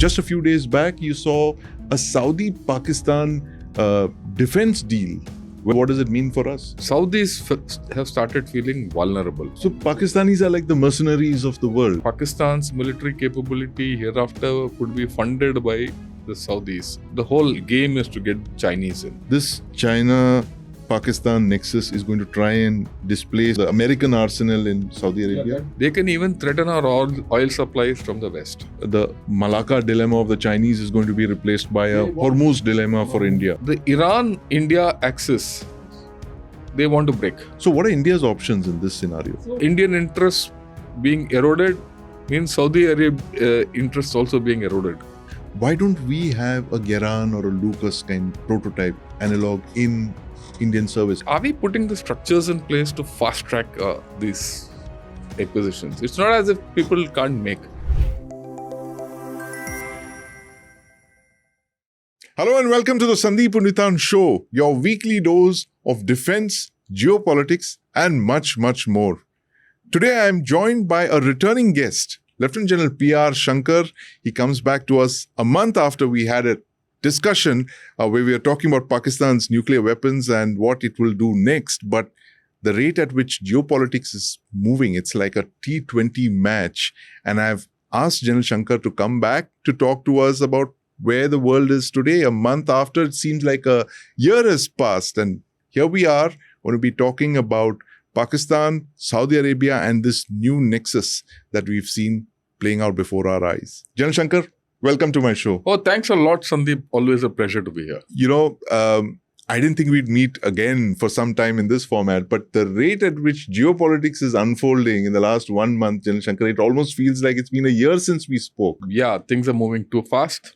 Just a few days back, you saw a Saudi-Pakistan defense deal. What does it mean for us? Saudis have started feeling vulnerable. So Pakistanis are like the mercenaries of the world. Pakistan's military capability hereafter could be funded by the Saudis. The whole game is to get Chinese in. This China-Pakistan nexus is going to try and displace the American arsenal in Saudi Arabia. They can even threaten our oil supplies from the West. The Malacca dilemma of the Chinese is going to be replaced by a Hormuz dilemma for India. The Iran-India axis, they want to break. So what are India's options in this scenario? Indian interests being eroded means Saudi Arabia interests also being eroded. Why don't we have a Geran or a Lucas kind prototype analog in Indian service? Are we putting the structures in place to fast track these acquisitions? It's not as if people can't make. Hello and welcome to the Sandeep Unnithan Show, your weekly dose of defense, geopolitics and much, much more. Today I am joined by a returning guest, Lieutenant General P.R. Shankar. He comes back to us a month after we had a discussion where we are talking about Pakistan's nuclear weapons and what it will do next. But the rate at which geopolitics is moving, it's like a T20 match. And I've asked General Shankar to come back to talk to us about where the world is today. A month after, it seems like a year has passed. And here we are going to be talking about Pakistan, Saudi Arabia, and this new nexus that we've seen playing out before our eyes. General Shankar, welcome to my show. Oh, thanks a lot, Sandeep. Always a pleasure to be here. You know, I didn't think we'd meet again for some time in this format, but the rate at which geopolitics is unfolding in the last 1 month, General Shankar, it almost feels like it's been a year since we spoke. Yeah, things are moving too fast.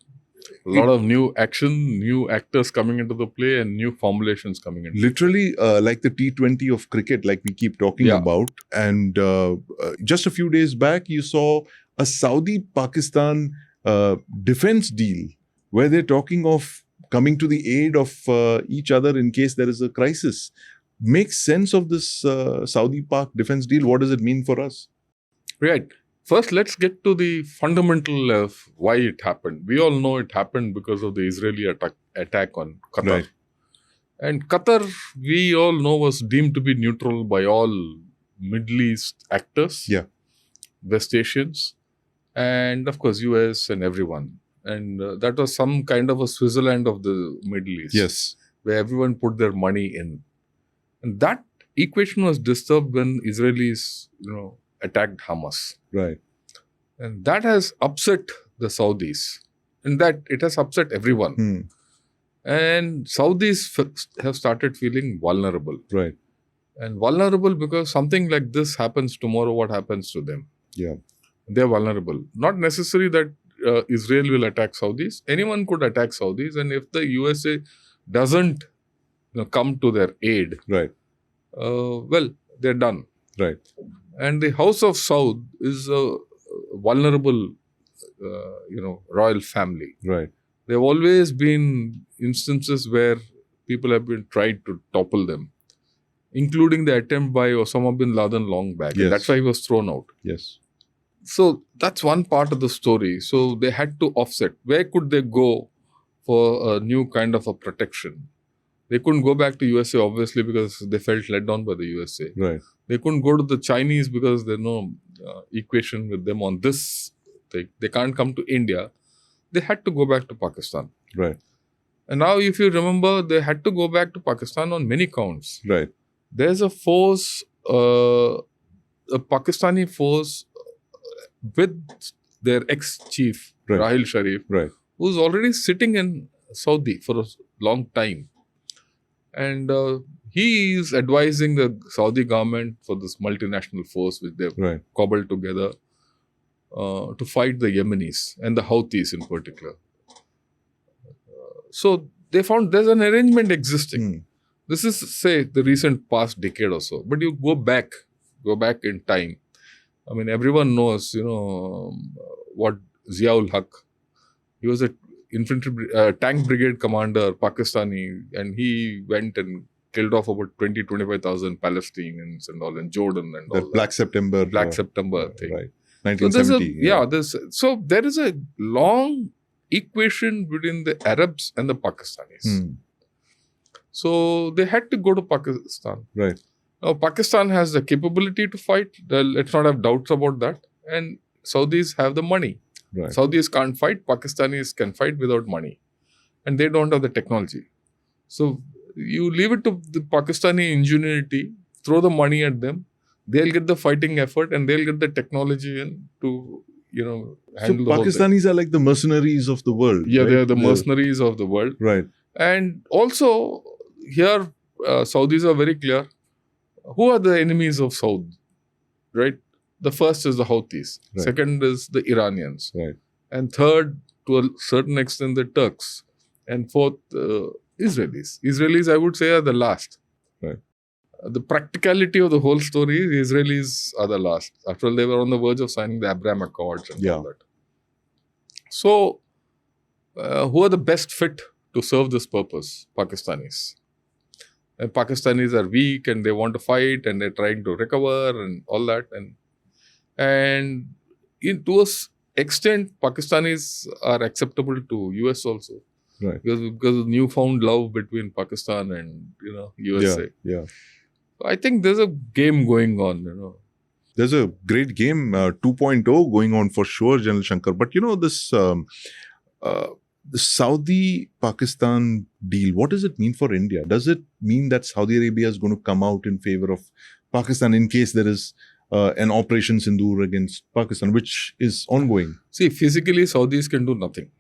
A lot of new action, new actors coming into the play and new formulations coming in. Literally like the T20 of cricket, like we keep talking about. And just a few days back, you saw a Saudi-Pakistan defense deal where they're talking of coming to the aid of each other in case there is a crisis. Make sense of this Saudi-Pak defense deal. What does it mean for us? Right. First, let's get to the fundamental of why it happened. We all know it happened because of the Israeli attack on Qatar. Right. And Qatar, we all know, was deemed to be neutral by all Middle East actors, West Asians, and of course US and everyone. And that was some kind of a Switzerland of the Middle East. Yes. Where everyone put their money in. And that equation was disturbed when Israelis, attacked Hamas. Right. And that has upset the Saudis. And that it has upset everyone. And Saudis have started feeling vulnerable. Right. And vulnerable because something like this happens tomorrow, what happens to them? Yeah. They're vulnerable. Not necessary that Israel will attack Saudis. Anyone could attack Saudis. And if the USA doesn't come to their aid, right. Well, they're done. Right. And the House of Saud is a vulnerable, royal family. Right. There have always been instances where people have been tried to topple them, including the attempt by Osama bin Laden long back. Yes. And that's why he was thrown out. Yes. So that's one part of the story. So they had to offset. Where could they go for a new kind of a protection? They couldn't go back to USA, obviously, because they felt let down by the USA. Right. They couldn't go to the Chinese because there's no equation with them on this thing. They can't come to India. They had to go back to Pakistan. Right. And now, if you remember, they had to go back to Pakistan on many counts. Right. There's a force, a Pakistani force with their ex-chief, Rahil Sharif, who's already sitting in Saudi for a long time. And he is advising the Saudi government for this multinational force which they've cobbled together to fight the Yemenis and the Houthis in particular. So they found there's an arrangement existing. This is, say, the recent past decade or so. But you go back in time. I mean, everyone knows, what Ziaul Haq. He was a tank brigade commander, Pakistani, and he went and killed off about 25,000 Palestinians and all in Jordan and all that. Black September thing. Right. 1970. So there is a long equation between the Arabs and the Pakistanis. So they had to go to Pakistan. Right. Now, Pakistan has the capability to fight. Let's not have doubts about that. And Saudis have the money. Right. Saudis can't fight. Pakistanis can fight without money. And they don't have the technology. So you leave it to the Pakistani ingenuity, throw the money at them. They'll get the fighting effort and they'll get the technology in to, handle the whole thing. Pakistanis are like the mercenaries of the world. Yeah, right? they're the mercenaries of the world. Right. And also, here, Saudis are very clear. Who are the enemies of Saudi? Right? The first is the Houthis. Right. Second is the Iranians. Right. And third, to a certain extent, the Turks. And fourth, Israelis. Israelis, I would say, are the last. Right. The practicality of the whole story, Israelis are the last. After all, they were on the verge of signing the Abraham Accords and all that. So, who are the best fit to serve this purpose? Pakistanis. And Pakistanis are weak and they want to fight and they're trying to recover and all that. And to an extent, Pakistanis are acceptable to US also. Right. Because of newfound love between Pakistan and USA. Yeah. I think there's a game going on. There's a great game 2.0 going on for sure, General Shankar. But this the Saudi-Pakistan deal, what does it mean for India? Does it mean that Saudi Arabia is going to come out in favor of Pakistan in case there is an Operation Sindoor against Pakistan, which is ongoing? See, physically, Saudis can do nothing.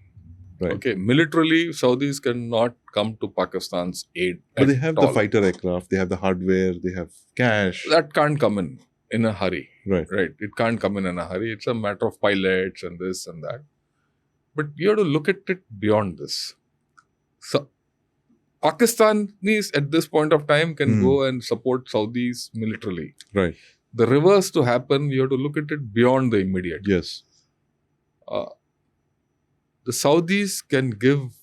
Right. Okay, militarily, Saudis cannot come to Pakistan's aid. But they have the fighter aircraft, they have the hardware, they have cash. That can't come in a hurry. Right. It can't come in a hurry. It's a matter of pilots and this and that. But you have to look at it beyond this. So, Pakistanis at this point of time can go and support Saudis militarily. Right. The reverse to happen, you have to look at it beyond the immediate. Yes. The Saudis can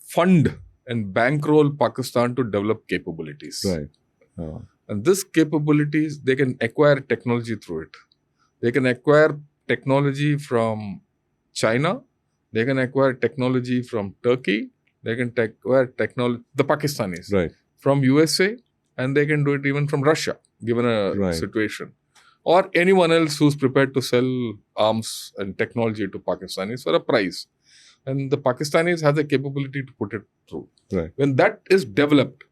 fund and bankroll Pakistan to develop capabilities. Right. And this capabilities, they can acquire technology through it. They can acquire technology from China. They can acquire technology from Turkey. They can acquire technology, the Pakistanis, right, from USA. And they can do it even from Russia, given a situation. Or anyone else who's prepared to sell arms and technology to Pakistanis for a price. And the Pakistanis have the capability to put it through. Right. When that is developed,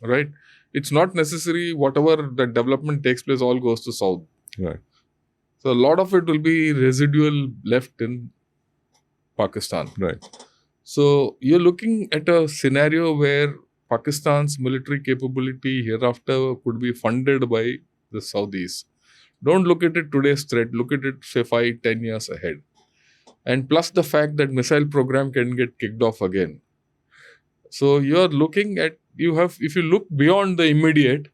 right, it's not necessary whatever the development takes place all goes to South. Right. So a lot of it will be residual left in Pakistan. Right. So you're looking at a scenario where Pakistan's military capability hereafter could be funded by the Saudis. Don't look at it today's threat. Look at it, say, 5-10 years ahead. And plus the fact that missile program can get kicked off again. So you're looking at, if you look beyond the immediate,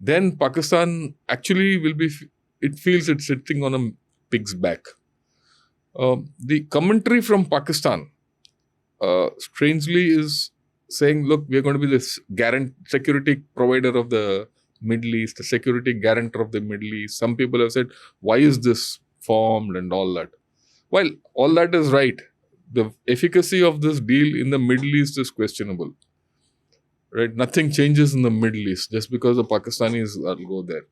then Pakistan actually will be, it feels it's sitting on a pig's back. The commentary from Pakistan, strangely, is saying, look, we're going to be this security provider of the Middle East, the security guarantor of the Middle East. Some people have said, why is this formed and all that? Well, all that is right. The efficacy of this deal in the Middle East is questionable. Right? Nothing changes in the Middle East just because the Pakistanis will go there.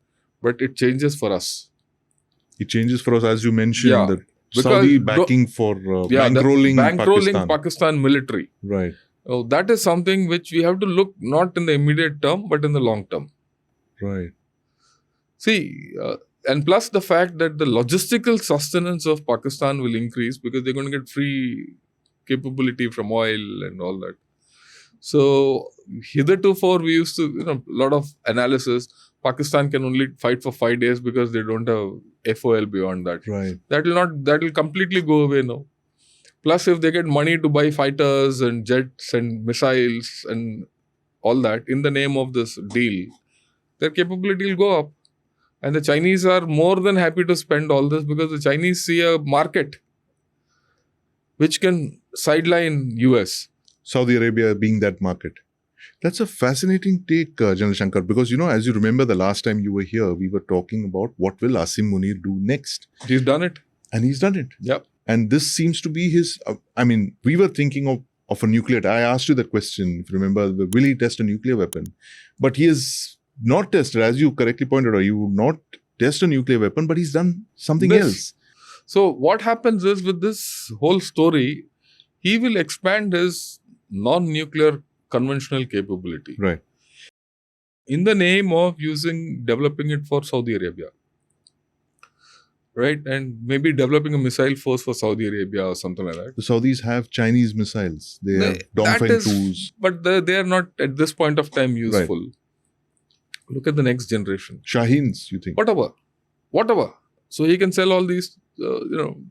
But it changes for us. It changes for us, as you mentioned, Yeah. the Saudi backing for bankrolling Pakistan military. Right. That is something which we have to look not in the immediate term, but in the long term. Right. See, and plus the fact that the logistical sustenance of Pakistan will increase because they're going to get free capability from oil and all that. So, hitherto we used to, a lot of analysis, Pakistan can only fight for 5 days because they don't have FOL beyond that. Right. That will completely go away now. Plus, if they get money to buy fighters and jets and missiles and all that in the name of this deal, their capability will go up. And the Chinese are more than happy to spend all this because the Chinese see a market which can sideline US. Saudi Arabia being that market. That's a fascinating take, General Shankar, because, as you remember the last time you were here, we were talking about what will Asim Munir do next. He's done it. And he's done it. Yep. And this seems to be his, we were thinking of a nuclear, I asked you that question, if you remember, will he test a nuclear weapon? But he has not tested, as you correctly pointed out, he would not test a nuclear weapon, but he's done something else. So what happens is, with this whole story, he will expand his non-nuclear conventional capability. Right. In the name of developing it for Saudi Arabia. Right? And maybe developing a missile force for Saudi Arabia or something like that. The Saudis have Chinese missiles. They have Dongfeng 2s. But they are not at this point of time useful. Right. Look at the next generation. Shaheens, you think? Whatever. So he can sell all these,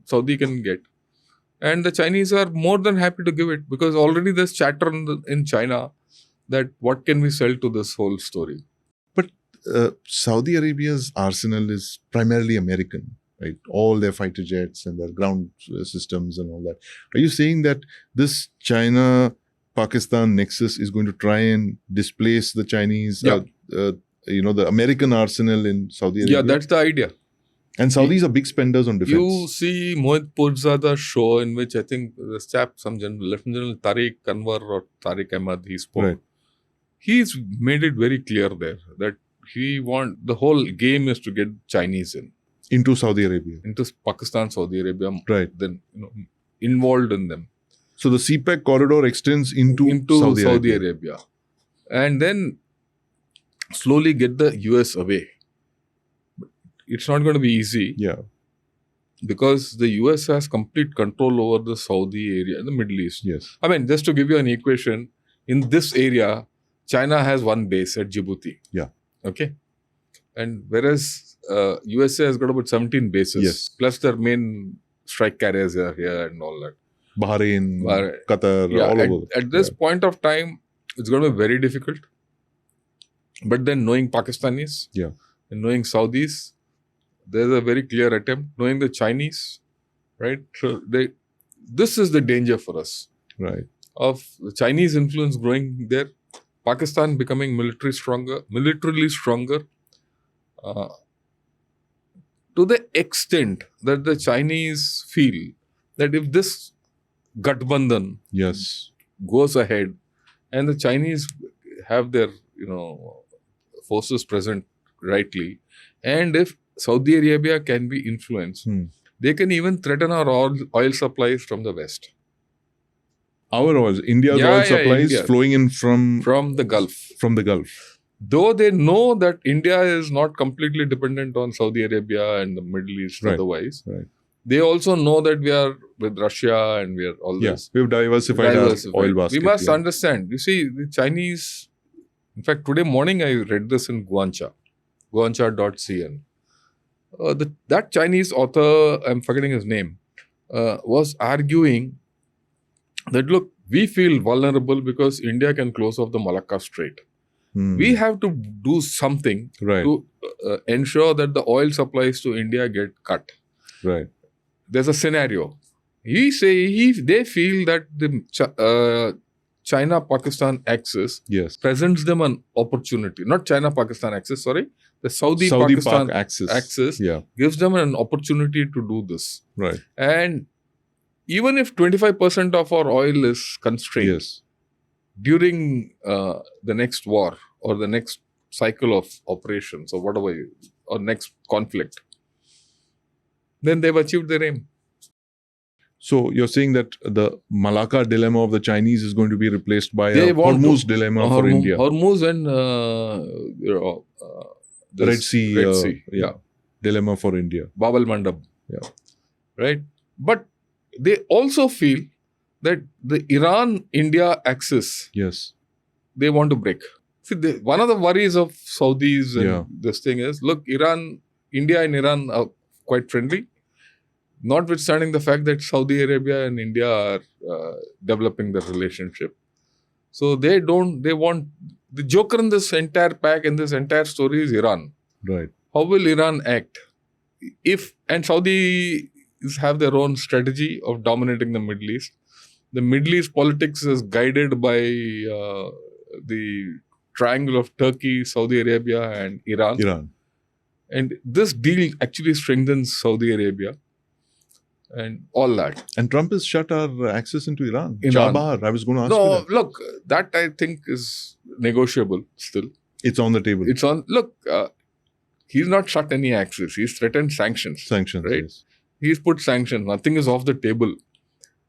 Saudi can get. And the Chinese are more than happy to give it, because already there's chatter in China that what can we sell to this whole story. But Saudi Arabia's arsenal is primarily American, right? All their fighter jets and their ground systems and all that. Are you saying that this China-Pakistan nexus is going to try and displace the Chinese, the American arsenal in Saudi Arabia? Yeah, that's the idea. And Saudis are big spenders on defense. You see Mohit Purzada's show, in which I think the chap, Lieutenant General Tariq Anwar or Tariq Ahmad, he spoke. Right. He's made it very clear there that the whole game is to get Chinese into Saudi Arabia, into Pakistan, Saudi Arabia, right? Then involved in them. So the CPEC corridor extends into Saudi Arabia, and then slowly get the US away. It's not going to be easy. Yeah. Because the US has complete control over the Saudi area, the Middle East. Yes. Just to give you an equation, in this area, China has one base at Djibouti. Yeah. Okay. And whereas USA has got about 17 bases. Yes. Plus their main strike carriers are here and all that. Bahrain, Qatar, all over. At this point of time, it's going to be very difficult. But then knowing Pakistanis and knowing Saudis, there's a very clear attempt. Knowing the Chinese, right? So this is the danger for us. Right. Of the Chinese influence growing there. Pakistan becoming militarily stronger. To the extent that the Chinese feel that if this Gathbandhan goes ahead and the Chinese have their forces present rightly, and if Saudi Arabia can be influenced, they can even threaten our oil supplies from the West. Our oil, India's oil supplies flowing in from the Gulf. From the Gulf. Though they know that India is not completely dependent on Saudi Arabia and the Middle East otherwise. Right. They also know that we are with Russia and we are all this. We've diversified our oil basket. We must understand. You see, the Chinese, in fact, today morning I read this in guancha.cn. That Chinese author, I'm forgetting his name, was arguing that, look, we feel vulnerable because India can close off the Malacca Strait. We have to do something to ensure that the oil supplies to India get cut. Right. There's a scenario. They feel that the China-Pakistan axis presents them an opportunity. Not China-Pakistan axis, sorry. The Saudi-Pakistan axis gives them an opportunity to do this. Right. And even if 25% of our oil is constrained during the next war or the next cycle of operations or whatever, or next conflict, then they've achieved their aim. So you're saying that the Malacca dilemma of the Chinese is going to be replaced by a Hormuz dilemma for India. Hormuz and Red Sea dilemma for India. Bab al-Mandab. Yeah. Right? But they also feel that the Iran-India axis, they want to break. See, one of the worries of Saudis and this thing is, look, India and Iran are quite friendly, notwithstanding the fact that Saudi Arabia and India are developing the relationship. So they want, the joker in this entire pack, in this entire story is Iran. Right. How will Iran act? And Saudi have their own strategy of dominating the Middle East. The Middle East politics is guided by the triangle of Turkey, Saudi Arabia and Iran. And this deal actually strengthens Saudi Arabia. and all that. And Trump has shut our access into Iran. Chabahar, I was going to ask you No, that. look, that I think is negotiable still. It's on the table. It's on. Look, he's not shut any access. He's threatened sanctions. Sanctions, right? yes. He's put sanctions. Nothing is off the table.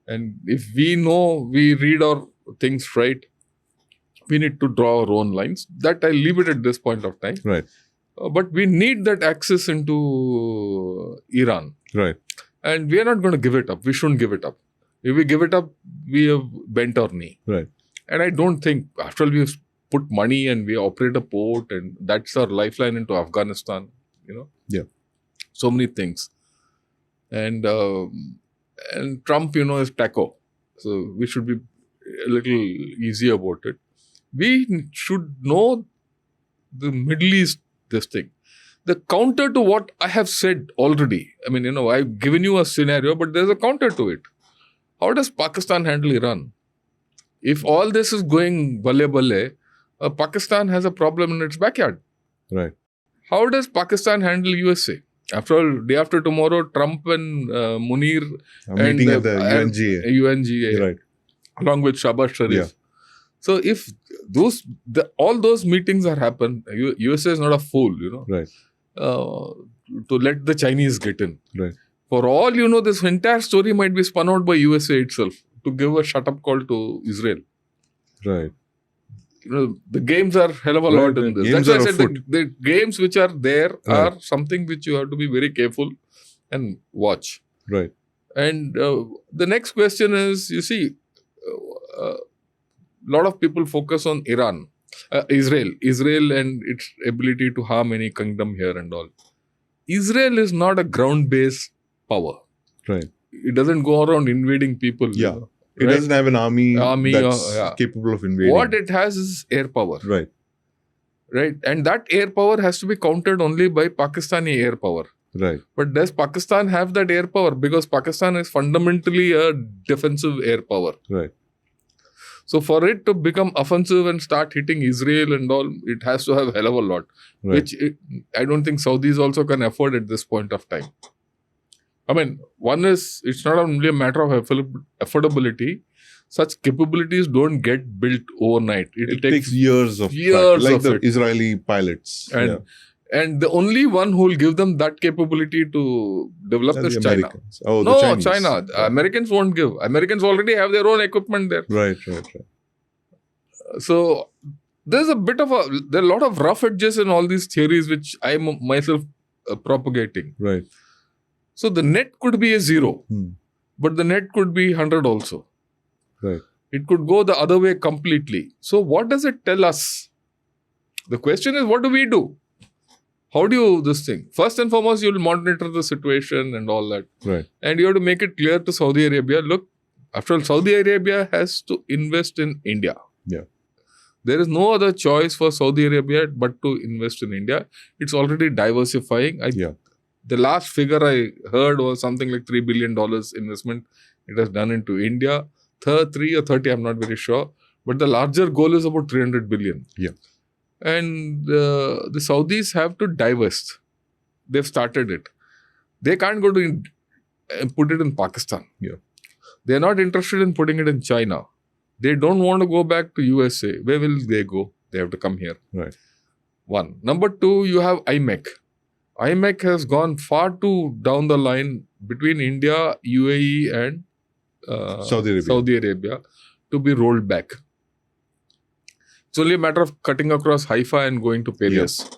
And if we know, we read our things right, we need to draw our own lines. That I leave it at this point of time. Right. But we need that access into Iran. Right. And we are not going to give it up. We shouldn't give it up. If we give it up, we have bent our knee. Right. And I don't think, after all, we have put money and we operate a port and that's our lifeline into Afghanistan, Yeah. So many things. And Trump, is taco. So we should be a little easy about it. We should know the Middle East, this thing. The counter to what I have said already. I mean, I've given you a scenario, but there's a counter to it. How does Pakistan handle Iran? If all this is going bale, Pakistan has a problem in its backyard. Right. How does Pakistan handle USA? After all, day after tomorrow, Trump and Munir meeting at the UNGA, right, along with Shahbaz Sharif. Yeah. So if all those meetings are happen, USA is not a fool, right, to let the Chinese get in. Right. For all this entire story might be spun out by USA itself to give a shut-up call to Israel. Right. The games are hell of a lot in this. That's why I said the games which are there are something which you have to be very careful and watch. Right. And the next question is, you see, a lot of people focus on Israel and its ability to harm any kingdom here and all. Israel is not a ground-based power. Right. It doesn't go around invading people. Yeah. It doesn't have an army that's capable of invading. What it has is air power. Right. Right. And that air power has to be countered only by Pakistani air power. Right. But does Pakistan have that air power? Because Pakistan is fundamentally a defensive air power. Right. So for it to become offensive and start hitting Israel and all, it has to have a hell of a lot. Right. Which I don't think Saudis also can afford at this point of time. I mean, one is, it's not only a matter of affordability. Such capabilities don't get built overnight. It takes years of the Israeli pilots. And the only one who will give them that capability to develop is China. Oh, no, the Chinese. China. Americans won't give. Americans already have their own equipment there. Right. So there are a lot of rough edges in all these theories which I am myself propagating. Right. So the net could be a 0, but the net could be 100 also. Right. It could go the other way completely. So what does it tell us? The question is, what do we do? How do you this thing? First and foremost, you'll monitor the situation and all that. Right. And you have to make it clear to Saudi Arabia, look, after all, Saudi Arabia has to invest in India. Yeah. There is no other choice for Saudi Arabia but to invest in India. It's already diversifying. The last figure I heard was something like $3 billion investment it has done into India. 3 or 30, I'm not very sure. But the larger goal is about 300 billion. Yeah. And the Saudis have to divest. They've started it. They can't go to put it in Pakistan. Yeah. They're not interested in putting it in China. They don't want to go back to USA. Where will they go? They have to come here. Right. One. Number two, you have IMEC. IMEC has gone far too down the line between India, UAE and Saudi Arabia to be rolled back. It's only a matter of cutting across Haifa and going to Peleus. Yes.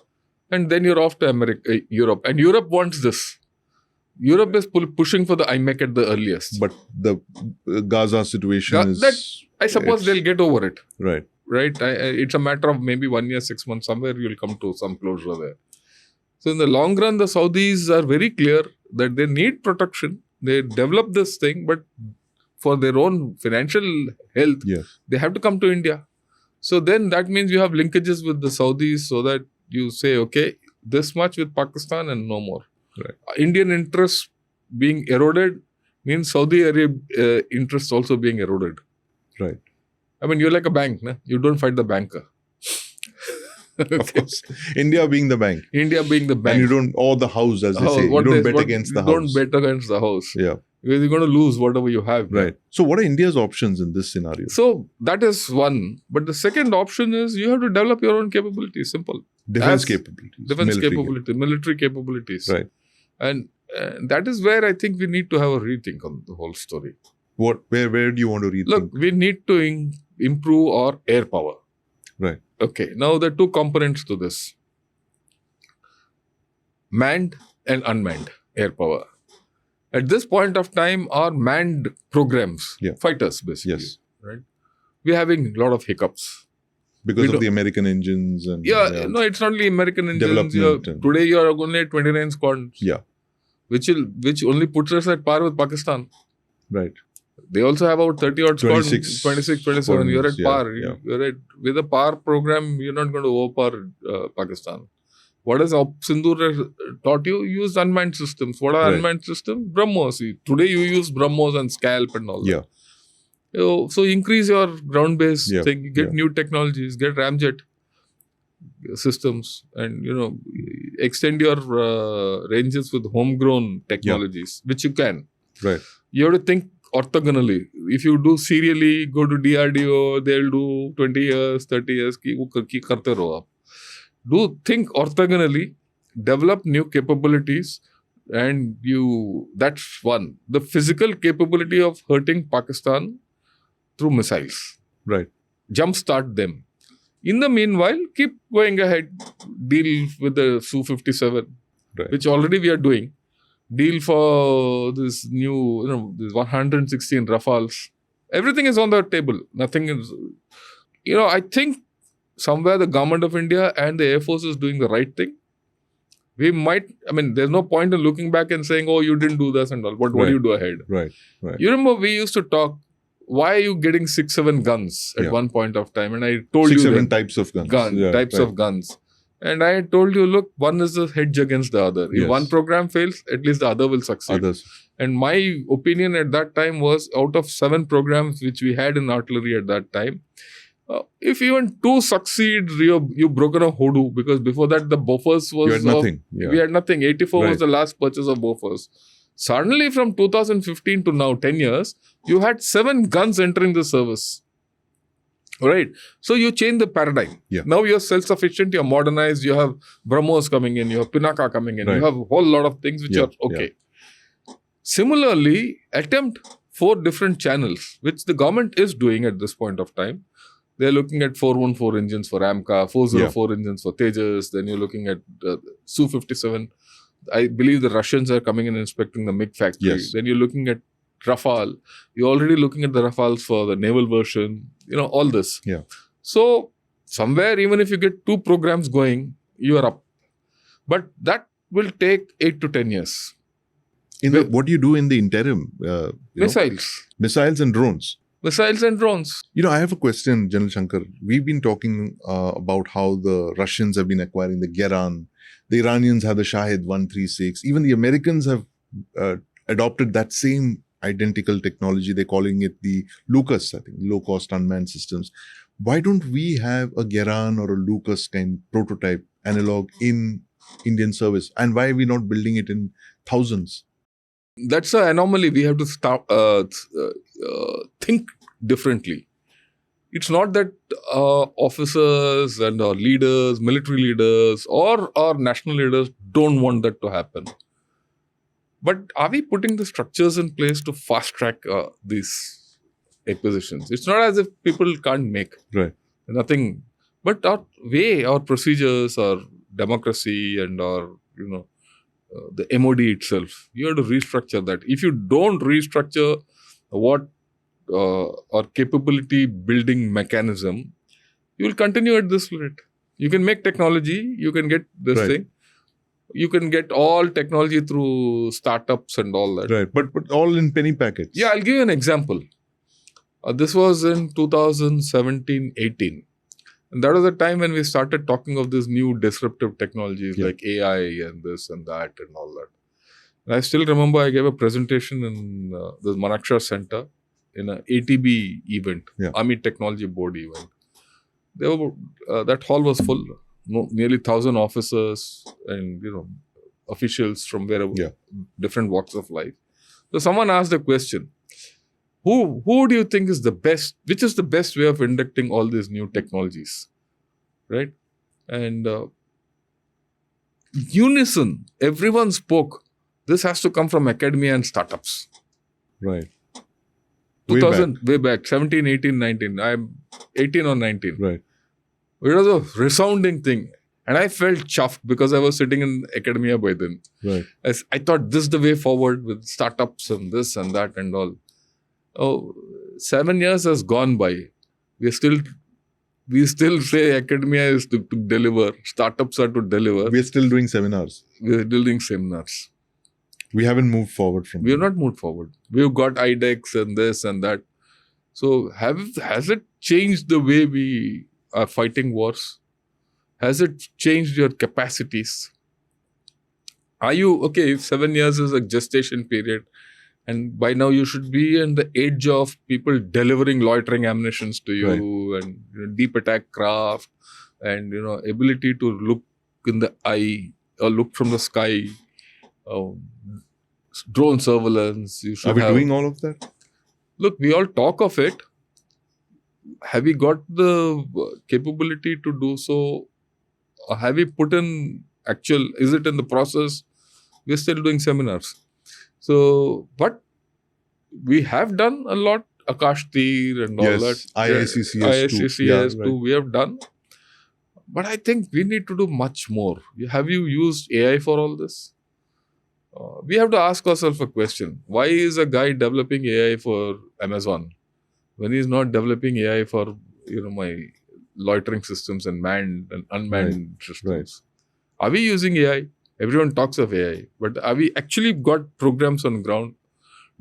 And then you're off to Europe. And Europe wants this. Europe is pushing for the IMEC at the earliest. But the Gaza situation I suppose they'll get over it. Right. Right? It's a matter of maybe 1 year, 6 months. Somewhere you'll come to some closure there. So in the long run, the Saudis are very clear that they need protection. They develop this thing, but for their own financial health, they have to come to India. So then that means you have linkages with the Saudis so that you say, okay, this much with Pakistan and no more. Right. Indian interests being eroded means Saudi Arabia interests also being eroded. Right. I mean, you're like a bank, na? You don't fight the banker. Of course. India being the bank. India being the bank. And you don't, or the house, as they say. You don't bet against the house. Don't bet against the house. Yeah. Because you're going to lose whatever you have. Right. So what are India's options in this scenario? So that is one. But the second option is you have to develop your own capabilities. Simple. Defense capabilities. Military capabilities. Right. And that is where I think we need to have a rethink on the whole story. Where do you want to rethink? Look, we need to improve our air power. Right. Okay. Now there are two components to this. Manned and unmanned air power. At this point of time, our manned programs, fighters basically, right? We're having a lot of hiccups. Because of the American engines and... No, it's not only American engines. Today you are only at 29 squadrons. Yeah. Which only puts us at par with Pakistan. Right. They also have about 30 odd squadrons. 26, 27. You're at par. Yeah. You're with a par program, you're not going to overpower Pakistan. What has Sindoor taught you? Use unmanned systems. What are unmanned systems? BrahMos. Today you use BrahMos and Scalp and all that. So increase your ground-based thing. Get new technologies. Get ramjet systems. And, extend your ranges with homegrown technologies, which you can. Right. You have to think orthogonally. If you do serially, go to DRDO, they'll do 20 years, 30 years. Karte raho aap. Do think orthogonally, develop new capabilities, and that's one. The physical capability of hurting Pakistan through missiles. Right. Jumpstart them. In the meanwhile, keep going ahead. Deal with the Su-57, which already we are doing. Deal for this new, this 116 Rafales. Everything is on the table. Nothing is, I think somewhere the government of India and the Air Force is doing the right thing. We might, there's no point in looking back and saying, oh, you didn't do this and all. But what do you do ahead? Right. You remember we used to talk, why are you getting 6-7 guns at one point of time? And I told you 6-7 types of guns. Types of guns. And I told you, look, one is a hedge against the other. If one program fails, at least the other will succeed. And my opinion at that time was, out of 7 programs which we had in artillery at that time, if even 2 succeed, you've broken a hoodoo, because before that the Bofors was... You had nothing. We had nothing. 84 was the last purchase of Bofors. Suddenly from 2015 to now, 10 years, you had 7 guns entering the service. Right? So you change the paradigm. Now you're self-sufficient, you're modernized, you have BrahMos coming in, you have Pinaka coming in, you have a whole lot of things which are okay. Similarly, attempt 4 different channels, which the government is doing at this point of time. They're looking at 414 engines for AMCA, 404 engines for Tejas. Then you're looking at Su-57. I believe the Russians are coming in and inspecting the MiG factory. Then you're looking at Rafale. You're already looking at the Rafales for the naval version. All this. So somewhere, even if you get 2 programs going, you are up. But that will take 8 to 10 years. What do you do in the interim? Missiles and drones. Missiles and drones. I have a question, General Shankar. We've been talking about how the Russians have been acquiring the Geran. The Iranians have the Shahid 136. Even the Americans have adopted that same identical technology. They're calling it the Lucas, I think, low-cost unmanned systems. Why don't we have a Geran or a Lucas kind prototype analog in Indian service? And why are we not building it in thousands? That's an anomaly. We have to stop, think differently. It's not that officers and our leaders, military leaders, or our national leaders don't want that to happen. But are we putting the structures in place to fast track these acquisitions? It's not as if people can't make. Nothing. But our procedures, our democracy, and our, the MOD itself, you have to restructure that. If you don't restructure what our capability building mechanism, you will continue at this rate. You can make technology, you can get this thing. You can get all technology through startups and all that. But all in penny packets. Yeah, I'll give you an example. This was in 2017-18. And that was the time when we started talking of these new disruptive technologies like AI and this and that and all that. And I still remember I gave a presentation in the Manaksha Center in an ATB event, Army Technology Board event. That hall was full. Nearly 1,000 officers and officials from wherever, different walks of life. So someone asked the question, who do you think is the best, which is the best way of inducting all these new technologies, right? And unison, everyone spoke, this has to come from academia and startups. Right. 2000, way back, 17, 18, 19. I'm 18 or 19. Right. It was a resounding thing. And I felt chuffed because I was sitting in academia by then. Right. I thought this is the way forward with startups and this and that and all. Oh, 7 years has gone by. We still say academia is to deliver. Startups are to deliver. We are still doing seminars. We are doing seminars. We haven't moved forward from We have not moved forward. We've got IDEX and this and that. So has it changed the way we are fighting wars? Has it changed your capacities? Are you, okay, if 7 years is a gestation period, and by now you should be in the age of people delivering loitering ammunitions to you, and deep attack craft, and ability to look in the eye or look from the sky, drone surveillance. Are we doing all of that? Look, we all talk of it. Have we got the capability to do so? Or have we put in actual, is it in the process? We're still doing seminars. So, but we have done a lot, Akash Tir and all that. IICCS too, we have done. But I think we need to do much more. Have you used AI for all this? We have to ask ourselves a question. Why is a guy developing AI for Amazon when he's not developing AI for, my loitering systems and manned and unmanned systems? Right. Are we using AI? Everyone talks of AI, but are we actually got programs on ground?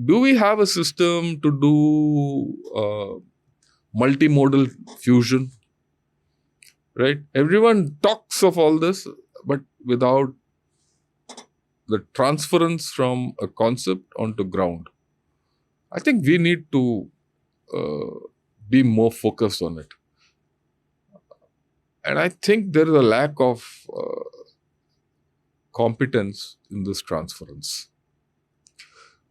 Do we have a system to do multimodal fusion? Right? Everyone talks of all this, but without the transference from a concept onto ground. I think we need to be more focused on it. And I think there is a lack of competence in this transference.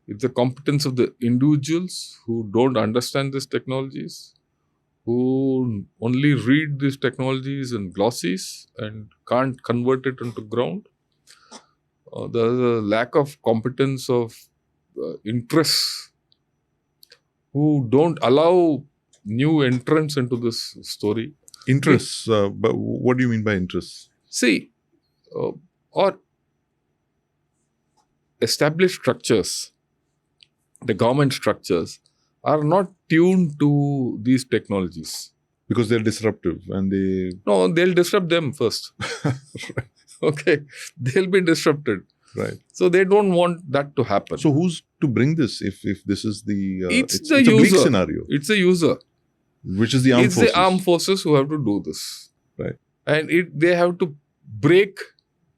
It's the competence of the individuals who don't understand these technologies, who only read these technologies in glossies and can't convert it into ground. There's a lack of competence of interests who don't allow new entrants into this story. Interests? But what do you mean by interests? See, or established structures, the government structures, are not tuned to these technologies. Because they're disruptive and No, they'll disrupt them first. Right. Okay, they'll be disrupted. Right. So they don't want that to happen. So who's to bring this if this is the... it's the it's user. a bleak scenario. It's a user. Which is the armed forces. It's the armed forces who have to do this. Right. And they have to break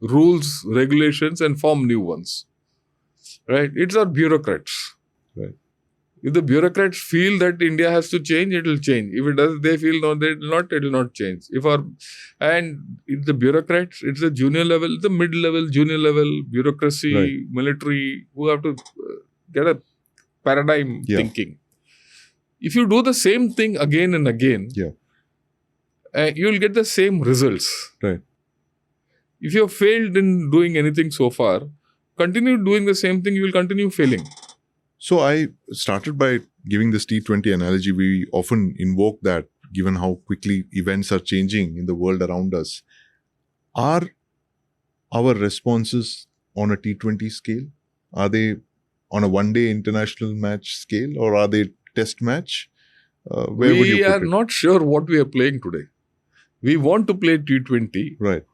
rules, regulations and form new ones. Right. It's our bureaucrats. Right. If the bureaucrats feel that India has to change, it will change. If it does, they feel no, it will not change. It's the bureaucrats, it's the junior level, the mid-level, junior level, bureaucracy, right. military, who have to get a paradigm thinking. If you do the same thing again and again, you will get the same results. Right. If you have failed in doing anything so far, continue doing the same thing, you will continue failing. So I started by giving this T20 analogy. We often invoke that, given how quickly events are changing in the world around us. Are our responses on a T20 scale? Are they on a one-day international match scale, or are they test match? Where would you put it? We are not sure what we are playing today. We want to play T20, right?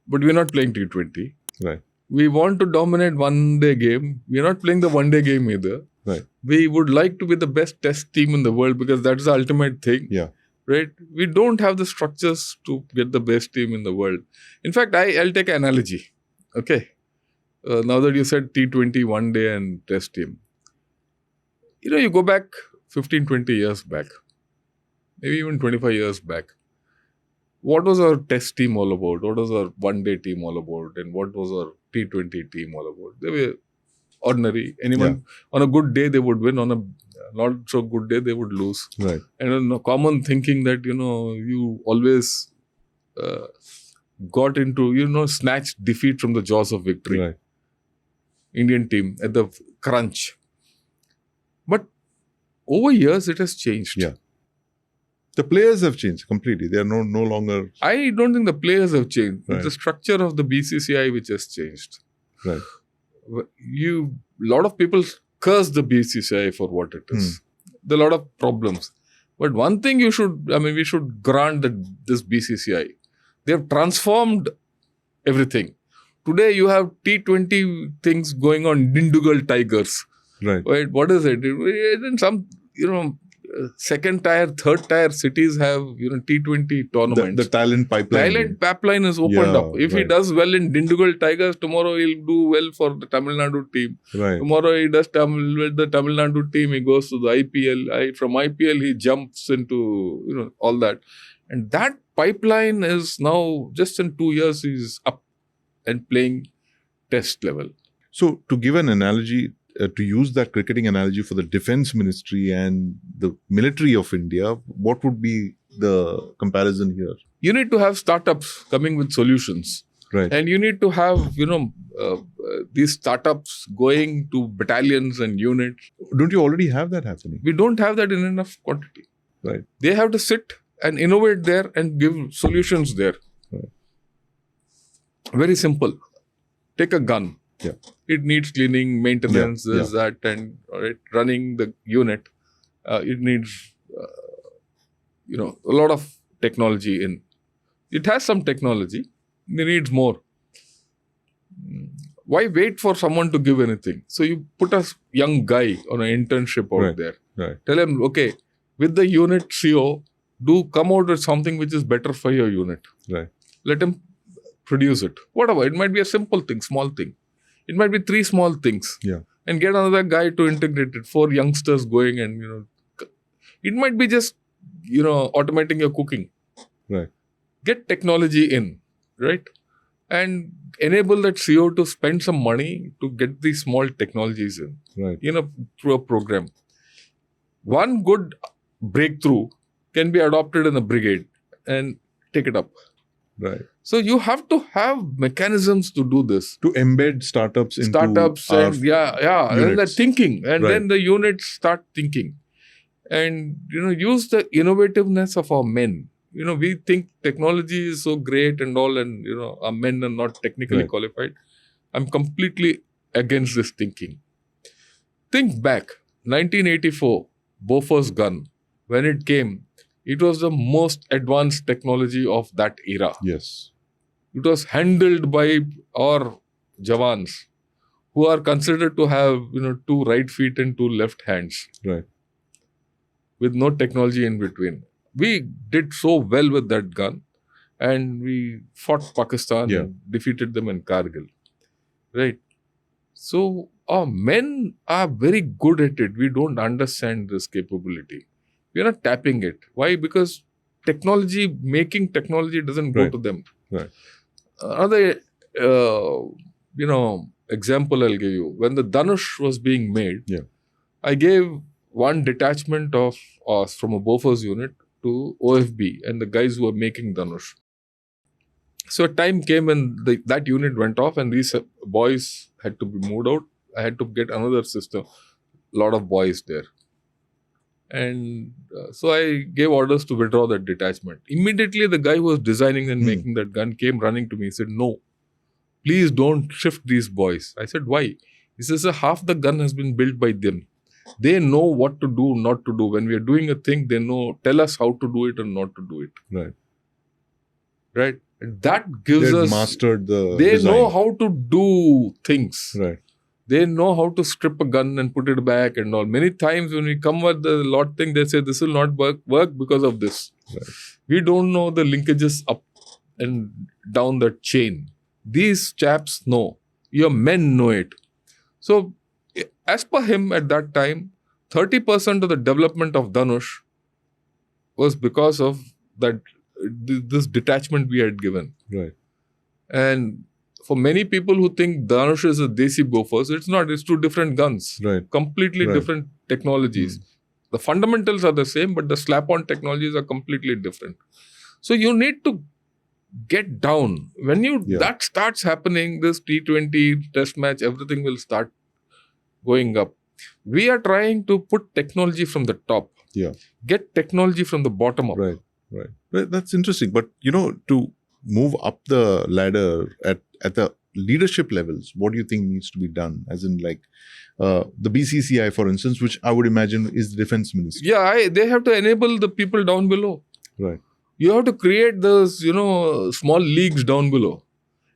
But we are not playing T20. Right. We want to dominate one-day game. We are not playing the one-day game either. Right. We would like to be the best test team in the world because that's the ultimate thing. Yeah. Right? We don't have the structures to get the best team in the world. In fact, I'll take an analogy. Okay. Now that you said T20, one day and test team. You go back 15, 20 years back. Maybe even 25 years back. What was our test team all about? What was our one-day team all about? And what was our T20 team all about? They were ordinary. Anyone on a good day they would win, on a not so good day they would lose. Right. And a common thinking that you always got into snatched defeat from the jaws of victory. Right. Indian team at the crunch. But over years it has changed. Yeah. The players have changed completely. They are no longer. I don't think the players have changed. Right. It's the structure of the BCCI which has changed. Right. Lot of people curse the BCCI for what it is. There are a lot of problems. But one thing we should grant that this BCCI, they have transformed everything. Today you have T20 things going on, Dindugal Tigers. Right. Right. What is it? In some, second tier, third tier cities have, T20 tournaments. The talent pipeline. Talent pipeline is opened up. If he does well in Dindugal Tigers, tomorrow he'll do well for the Tamil Nadu team. Right. Tomorrow he does with the Tamil Nadu team, he goes to the IPL. From IPL, he jumps into, all that. And that pipeline is now, just in 2 years, he's up and playing test level. So, to give an analogy, to use that cricketing analogy for the defense ministry and the military of India, what would be the comparison here? You need to have startups coming with solutions. Right. And you need to have, these startups going to battalions and units. Don't you already have that happening? We don't have that in enough quantity. Right. They have to sit and innovate there and give solutions there. Right. Very simple. Take a gun. Yeah. It needs cleaning, maintenance, that, and running the unit. It needs, a lot of technology in. It has some technology. It needs more. Why wait for someone to give anything? So you put a young guy on an internship out there. Right. Tell him, okay, with the unit CO, come out with something which is better for your unit. Right. Let him produce it. Whatever. It might be a simple thing, small thing. It might be 3 small things. Yeah. And get another guy to integrate it. 4 youngsters going and, it might be just, automating your cooking. Right. Get technology in, right? And enable that CEO to spend some money to get these small technologies in. Right. Through a program. One good breakthrough can be adopted in a brigade and take it up. Right. So you have to have mechanisms to do this. To embed startups into and then the thinking. And then the units start thinking. And, use the innovativeness of our men. We think technology is so great and all, and, our men are not technically qualified. I'm completely against this thinking. Think back, 1984, Bofors gun. When it came, it was the most advanced technology of that era. Yes. It was handled by our Jawans, who are considered to have, 2 right feet and 2 left hands. Right. With no technology in between. We did so well with that gun, and we fought Pakistan and defeated them in Kargil. Right. So our men are very good at it. We don't understand this capability. We are not tapping it. Why? Because making technology doesn't go to them. Right. Another, example I'll give you. When the Dhanush was being made, I gave one detachment of us from a Bofors unit to OFB and the guys who were making Dhanush. So a time came when that unit went off and these boys had to be moved out. I had to get another system. A lot of boys there. And so I gave orders to withdraw that detachment. Immediately the guy who was designing and making that gun came running to me. He said, no, please don't shift these boys. I said, why? He says, half the gun has been built by them. They know what to do, not to do. When we are doing a thing, they tell us how to do it and not to do it. Right. Right. And that gives us... mastered the They design. know how to do things. Right. They know how to strip a gun and put it back and all. Many times when we come with the lot thing, they say this will not work because of this. Right. We don't know the linkages up and down the chain. These chaps know. Your men know it. So, as per him at that time, 30% of the development of Dhanush was because of that this detachment we had given. Right. And for many people who think Dhanush is a Desi Bofors, it's not. It's two different guns. Right. Completely different technologies. The fundamentals are the same, but the slap-on technologies are completely different. So you need to get down. When that starts happening, this T20 test match, everything will start going up. We are trying to put technology from the top. Yeah. Get technology from the bottom up. Right. That's interesting. But, to move up the ladder at the leadership levels, what do you think needs to be done? As in, like, the BCCI, for instance, which I would imagine is the defense ministry. Yeah, they have to enable the people down below. Right. You have to create those, small leagues down below.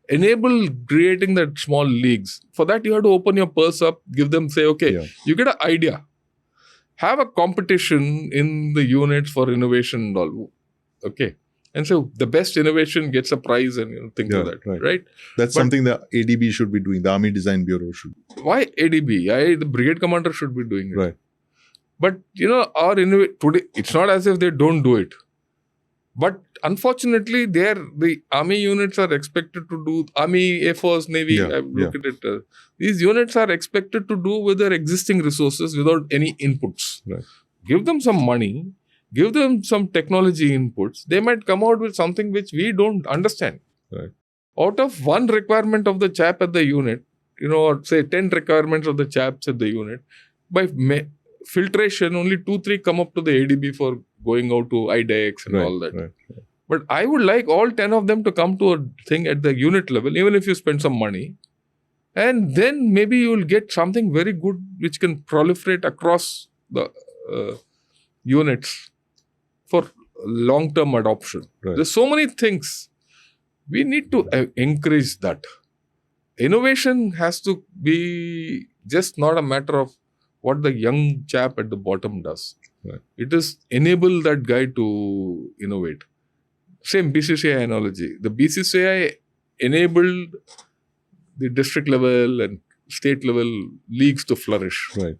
Enable creating that small leagues. For that, you have to open your purse up, give them, say, okay, you get an idea. Have a competition in the units for innovation and all. Okay. And so the best innovation gets a prize and things like that. Right? That's something the ADB should be doing. The Army Design Bureau should. Why ADB? The brigade commander should be doing it. Right. But, our today, it's not as if they don't do it. But unfortunately, the army units are expected to do, Army, Air Force, Navy, look at it. These units are expected to do with their existing resources without any inputs. Right. Give them some money, give them some technology inputs. They might come out with something which we don't understand. Right. Out of one requirement of the chap at the unit, or say 10 requirements of the chaps at the unit, by filtration, only 2-3 come up to the ADB for going out to IDEX and all that. Right. But I would like all 10 of them to come to a thing at the unit level, even if you spend some money. And then maybe you will get something very good which can proliferate across the units for long-term adoption. Right. There's so many things. We need to encourage that. Innovation has to be just not a matter of what the young chap at the bottom does. Right. It is enable that guy to innovate. Same BCCI analogy. The BCCI enabled the district level and state level leagues to flourish. Right.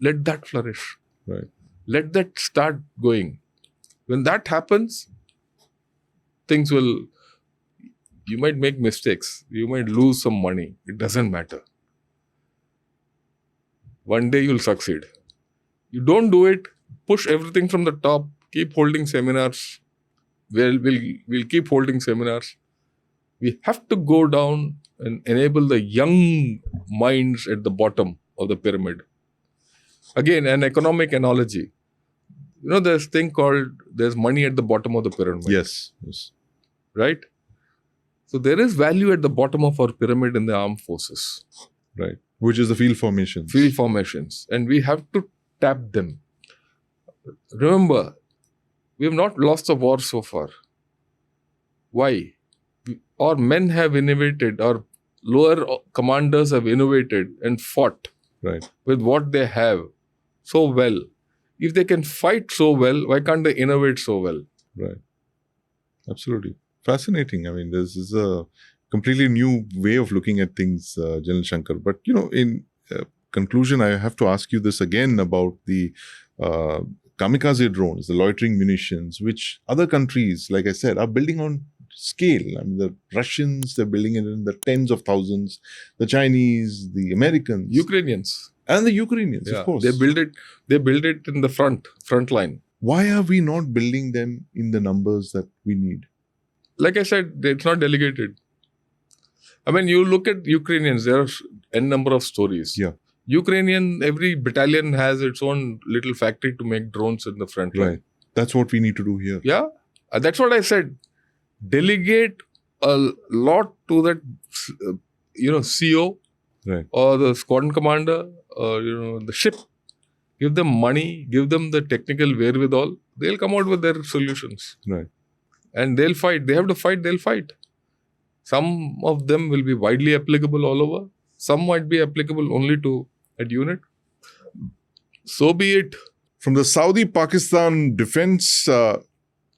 Let that flourish. Right. Let that start going. When that happens, things will, you might make mistakes. You might lose some money. It doesn't matter. One day you'll succeed. You don't do it, push everything from the top, keep holding seminars. We'll keep holding seminars. We have to go down and enable the young minds at the bottom of the pyramid. Again, an economic analogy. There's thing called, there's money at the bottom of the pyramid. Yes. Right? So there is value at the bottom of our pyramid in the armed forces. Right. Which is the field formations. Field formations. And we have to tap them. Remember, we have not lost a war so far. Why? Our men have innovated, our lower commanders have innovated and fought with what they have so well. If they can fight so well, why can't they innovate so well? Right. Absolutely. Fascinating. I mean, this is a completely new way of looking at things, General Shankar. But, in conclusion, I have to ask you this again about the kamikaze drones, the loitering munitions, which other countries, like I said, are building on scale. I mean, the Russians, they're building it in the tens of thousands. The Chinese, the Americans. Ukrainians. And the Ukrainians, of course. They build it in the front line. Why are we not building them in the numbers that we need? Like I said, it's not delegated. I mean, you look at Ukrainians, there are n number of stories. Yeah. Every battalion has its own little factory to make drones in the front line. Right. That's what we need to do here. Yeah. That's what I said. Delegate a lot to that, CO or the squadron commander, the ship. Give them money, give them the technical wherewithal. They'll come out with their solutions. Right. And they'll fight. They have to fight, they'll fight. Some of them will be widely applicable all over. Some might be applicable only to a unit. So be it. From the Saudi-Pakistan defense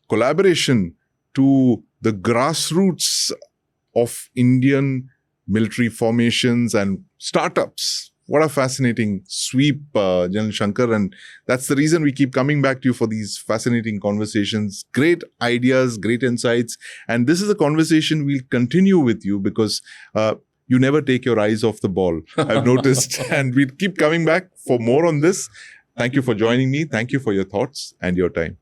collaboration to the grassroots of Indian military formations and startups What a fascinating sweep, General Shankar. And that's the reason we keep coming back to you for these fascinating conversations. Great ideas, great insights. And this is a conversation we'll continue with you because you never take your eyes off the ball, I've noticed. And we'll keep coming back for more on this. Thank you for joining me. Thank you for your thoughts and your time.